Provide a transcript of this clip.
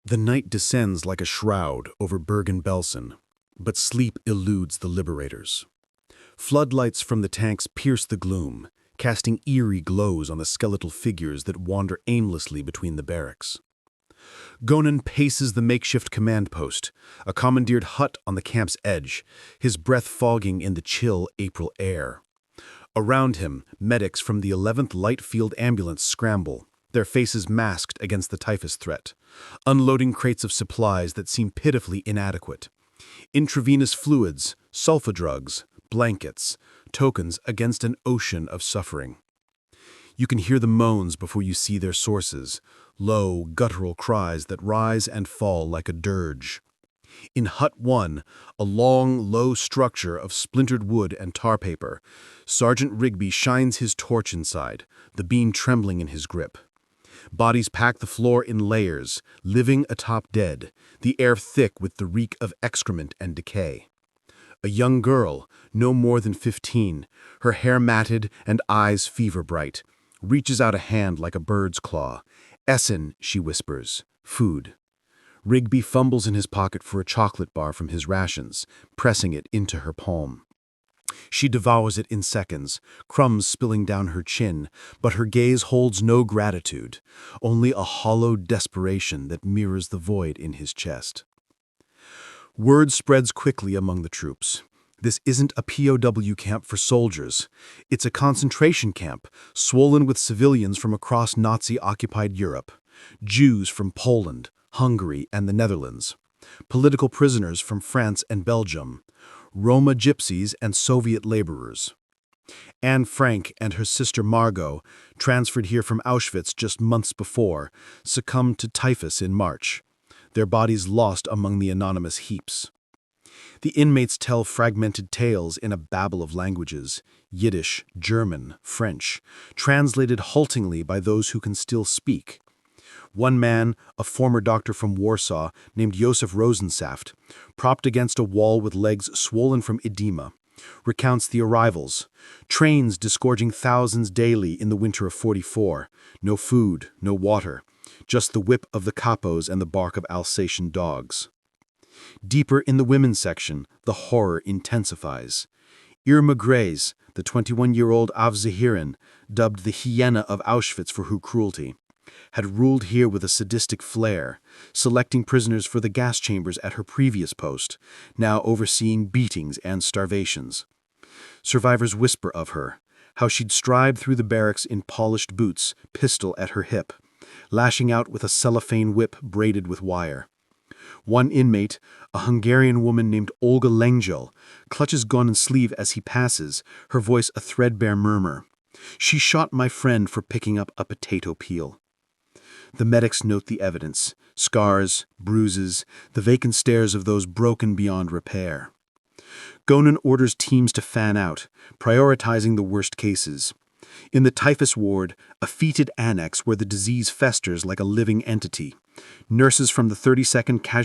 The night descends like a shroud over Bergen Belsen, but sleep eludes the liberators. Floodlights from the tanks pierce the gloom, casting eerie glows on the skeletal figures that wander aimlessly between the barracks. Gonan paces the makeshift command post, a commandeered hut on the camp's edge, his breath fogging in the chill April air. Around him, medics from the 11th Light Field Ambulance scramble, their faces masked against the typhus threat, unloading crates of supplies that seem pitifully inadequate. Intravenous fluids, sulfa drugs, blankets, tokens against an ocean of suffering. You can hear the moans before you see their sources, low, guttural cries that rise and fall like a dirge. In Hut 1, a long, low structure of splintered wood and tar paper, Sergeant Rigby shines his torch inside, the beam trembling in his grip. Bodies pack the floor in layers, living atop dead, the air thick with the reek of excrement and decay. A young girl, no more than 15, her hair matted and eyes fever-bright, reaches out a hand like a bird's claw. "Essen," she whispers, "food." Rigby fumbles in his pocket for a chocolate bar from his rations, pressing it into her palm. She devours it in seconds, crumbs spilling down her chin, but her gaze holds no gratitude, only a hollow desperation that mirrors the void in his chest. Word spreads quickly among the troops. This isn't a POW camp for soldiers. It's a concentration camp, swollen with civilians from across Nazi-occupied Europe, Jews from Poland, Hungary, and the Netherlands, political prisoners from France and Belgium, Roma gypsies and Soviet laborers. Anne Frank and her sister Margot, transferred here from Auschwitz just months before, succumbed to typhus in March, their bodies lost among the anonymous heaps. The inmates tell fragmented tales in a babble of languages, Yiddish, German, French, translated haltingly by those who can still speak. One man, a former doctor from Warsaw named Josef Rosensaft, propped against a wall with legs swollen from edema, recounts the arrivals, trains disgorging thousands daily in the winter of '44, no food, no water, just the whip of the capos and the bark of Alsatian dogs. Deeper in the women's section, the horror intensifies. Irma Grey's, the 21-year-old Avzahirin, dubbed the hyena of Auschwitz for her cruelty, had ruled here with a sadistic flair, selecting prisoners for the gas chambers at her previous post, now overseeing beatings and starvations. Survivors whisper of her, how she'd stride through the barracks in polished boots, pistol at her hip, lashing out with a cellophane whip braided with wire. One inmate, a Hungarian woman named Olga Lengyel, clutches Gonan's sleeve as he passes, her voice a threadbare murmur. "She shot my friend for picking up a potato peel." The medics note the evidence, scars, bruises, the vacant stares of those broken beyond repair. Gonan orders teams to fan out, prioritizing the worst cases. In the typhus ward, a fetid annex where the disease festers like a living entity, nurses from the 32nd